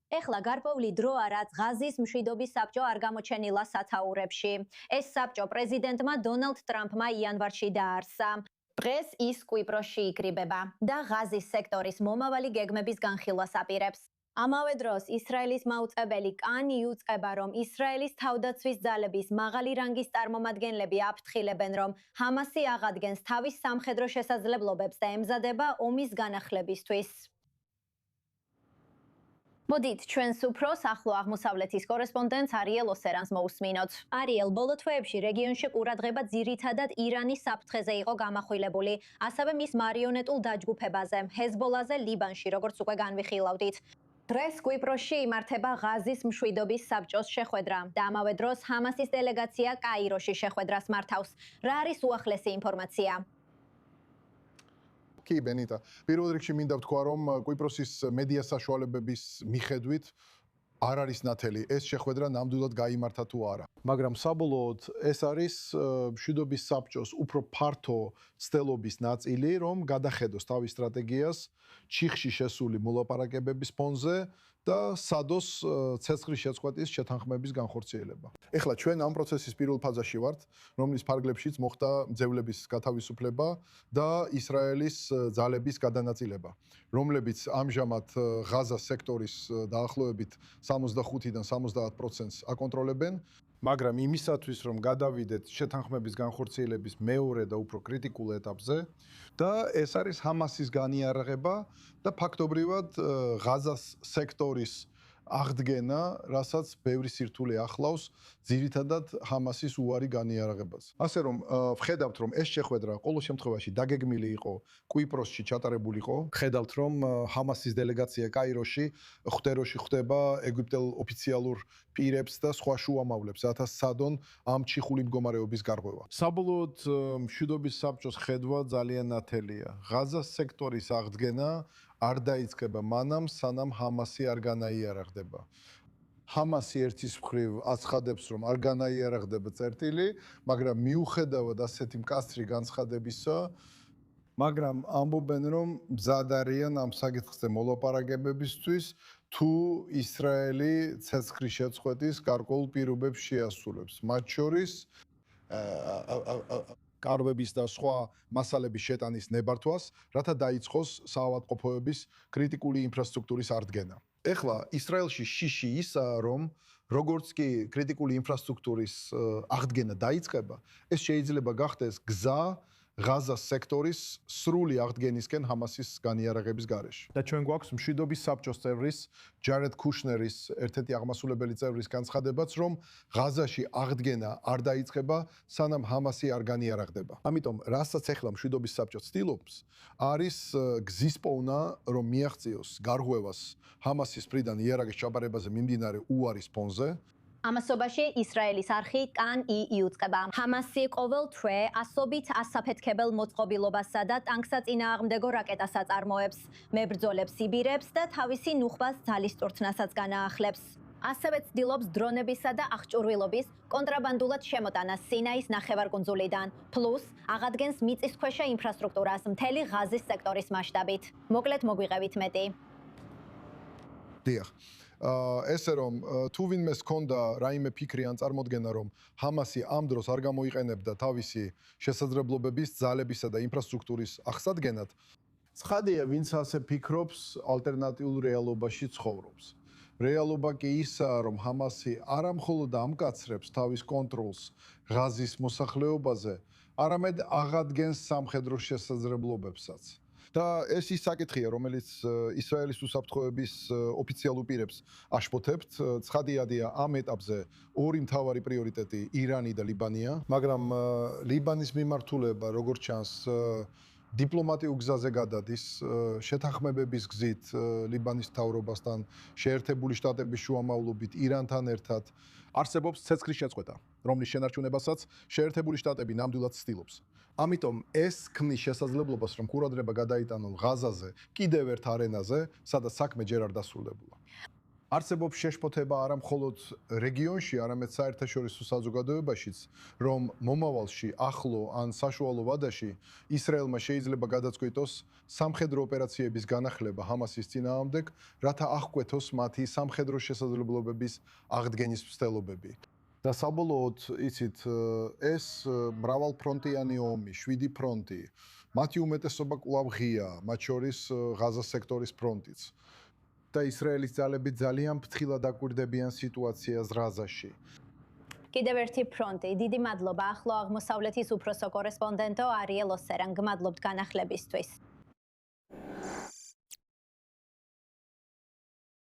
ეხლა გარკვეული დროა, რაც ღაზის მშვიდობის საბჭო არ გამოჩენილა სათაურებში. ეს საბჭო პრეზიდენტმა დონალდ ტრამპმა იანვარში დააარსა. დღეს ის კვიპროსში იკრიბება და ღაზის სექტორის მომავალი გეგმების განხილვას აპირებს. ამავე დროს ისრაელის მაუწყებელი კანი იუწყება, რომ ისრაელის თავდაცვის ძალების მაღალი რანგის წარმომადგენლები აფრთხილებენ, რომ ჰამასი აღადგენს თავის სამხედრო შესაძლებლობებს და ემზადება ომის განახლებისთვის. მოდით ჩვენს უფრო ახლო აღმოსავლეთის კორესპონდენტს არიელ ოსერანს მოусმინოთ. არიელ, ბოლო თვეებში რეგიონში ყურადღება ძირითადად ირანის საფრთხეზე იყო გამახვილებული, ასევე მის მარიონეტულ დაჯგუფებაზე, ჰეზბოლაზე ლიბანში, როგორც უკვე განვიხილავდით. დღეს კვიპროსში იმართება ღაზის მშვიდობის საბჭოს შეხვედრა და ამავე დროს ჰამასის დელეგაცია კაიროში შეხვედრას მართავს. რა არის უახლესი ინფორმაცია? კი, ბენიტა. პირველ რიგში მინდა ვთქვა, რომ კვიპროსის მედია საშუალებების მიხედვით არ არის ნათელი ეს შეხვედრა ნამდვილად გაიმართა თუ არა. მაგრამ საბოლოოდ ეს არის მშვიდობის საბჭოს უფრო ფართო ცდელობის ნაწილი, რომ გადახედოს თავის სტრატეგიას ჩიხში შესული მოლაპარაკებების ფონზე და სადოს ცეცხლის შეწყვეტის შეთანხმების განხორციელება. ეხლა ჩვენ ამ პროცესის პირველ ფაზაში ვართ, რომლის ფარგლებშიც მოხდა ძევლების გათავისუფლება და ისრაელის ძალების გადანაწილება, რომლებიც ამჟამად ღაზას სექტორის დაახლოებით 65-დან 70%-ს აკონტროლებენ, მაგრამ იმისათვის, რომ გადავიდეთ შეთანხმების განხორციელების მეორე და უფრო კრიტიკულ ეტაპზე და ეს არის ჰამასის განიარაღება და ფაქტობრივად ღაზას სექტორის აღდგენა, რასაც ბევრი სირთულე ახლავს ძირითადად ჰამასის უარი განიარაღებას. ასე რომ ვხედავთ, რომ ეს შეხვედრა ყოველ შემთხვევაში დაგეგმილი იყო კვიპროსში ჩატარებულიყო. ვხედავთ, რომ ჰამასის დელეგაცია კაიროში ხვდეროში ხვდება ეგვიპტელ ოფიციალურ პირებს და სხვა შუამავლებს, რათა სცადონ ამ ჩიხული მდგომარეობის გარღვევა. საბოლოოდ მშვიდობის საბჭოს ხედვა ძალიან ნათელია. ღაზას სექტორის აღდგენა არ დაიწყება მანამ, სანამ ჰამასი არ განაიარაღდება. ჰამასი ერთის მხრივ აცხადებს, რომ არ განაიარაღდება წერტილი, მაგრამ მიუხედავად ასეთი მკაცრი განცხადებისა, მაგრამ ამბობენ, რომ მზად არიან ამ საკითხზე მოლაპარაკებებისთვის, თუ ისრაელი ცეცხლის შეწყვეტის გარკვეულ პირობებს შეასრულებს. მათ შორის კარვების და სხვა მასალების შეტანის ნებართვას, რათა დაიწყოს საავადმყოფოების კრიტიკული ინფრასტრუქტურის აღდგენა. ეხლა ისრაელში შიში ისაა, რომ როგორც კი კრიტიკული ინფრასტრუქტურის აღდგენა დაიწყება, ეს შეიძლება გახდეს გზა ღაზას სექტორის სრული აღდგენისკენ ჰამასის განიარაღების გარეშე. და ჩვენ გვაქვს მშვიდობის საბჭოს წევრის ჯარედ ქუშნერის ერთ-ერთი აღმასრულებელი წევრის განცხადებაც, რომ ღაზაში აღდგენა არ დაიწყება, სანამ ჰამასი არ განიარაღდება. ამიტომ, რასაც ეხლა მშვიდობის საბჭო ცდილობს, არის გზის პოვნა, რომ მიაღწიოს გარღვევას ჰამასის მხრიდან იარაღის ჩაბარებაზე მიმდინარე უარის ფონზე. ამასობაში ისრაელის არხი კან-ი იუწყება. ჰამასი ყოველ თვე ასობით ასაფეთქებელ მოწყობილობასა და ტანკსაწინააღმდეგო რაკეტას აწარმოებს, მებრძოლებს იბირებს და თავისი ნუხვას ძალისწვრთნასაც განაახლებს. ასევე ცდილობს დრონებისა და აღჭურვილობის კონტრაბანდულად შემოტანას სინაის ნახევარკუნძულიდან, პლუს აღადგენს მიწისქვეშა ინფრასტრუქტურას მთელი ღაზის სექტორის მასშტაბით. მოკლედ მოგვიყევით მეტი. დიახ. ესე რომ თუ ვინმეს ჰქონდა რაიმე ფიქრი ან წარმოდგენა, რომ ჰამასი ამ დროს არ გამოიყენებდა თავისი შესაძლებლობების, ძალებისა და ინფრასტრუქტურის აღსადგენად, ცხადია, ვინც ასე ფიქრობს, ალტერნატიულ რეალობაში ცხოვრობს. რეალობა კი ისაა, რომ ჰამასი არა მხოლოდ ამკაცრებს თავის კონტროლს ღაზის მოსახლეობაზე, არამედ აღადგენს სამხედრო შესაძლებლობებსაც. და ეს ის საკითხია, რომელიც ისრაელის უსაფრთხოების ოფიციალურ პირებს აშფოთებთ. ცხადიადია, ამ ეტაპზე ორი მთავარი პრიორიტეტი ირანი და ლიბანია, მაგრამ ლიბანის მიმართულება, როგორც ჩანს, დიპლომატიურ გზაზე გადადის, შეთანხმებების გზით ლიბანის მთავრობასთან, შეერთებული შტატების შუამავლობით ირანთან ერთად არსებობს ცეცხლის შეწყვეტა, რომლის შენარჩუნებასაც შეერთებული შტატები ნამდვილად ცდილობს. ამიტომ ეს ქმნის შესაძლებლობას, რომ ყურადღება გადაიტანონ ღაზაზე, კიდევ ერთ არენაზე, სადაც საქმე ჯერ არ დასრულებულა. არსებობს შეშფოთება არა მხოლოდ რეგიონში, არამედ საერთაშორისო საზოგადოებაშიც, რომ მომავალში, ახლო ან საშუალო ვადაში ისრაელმა შეიძლება გადაწყვიტოს სამხედრო ოპერაციების განახლება ჰამასის წინააღმდეგ, რათა აღკვეთოს მათი სამხედრო შესაძლებლობების აღდგენის მცდელობები. და საბოლოოდ, იცით, ეს მრავალფრონტიანი ომი, 7 ფრონტი, მათი უმეტესობა კვლავ ღია, მათ შორის ღაზას სექტორის ფრონტიც. და ისრაელის ძალები ძალიან ფრთხილად აკვირდებიან სიტუაციას ღაზაში. კიდევ ერთი ფრონტი. დიდი მადლობა ახლო აღმოსავლეთის უფროსო კორესპონდენტო არიელ ოსერან. გმადლობთ განახლებისთვის.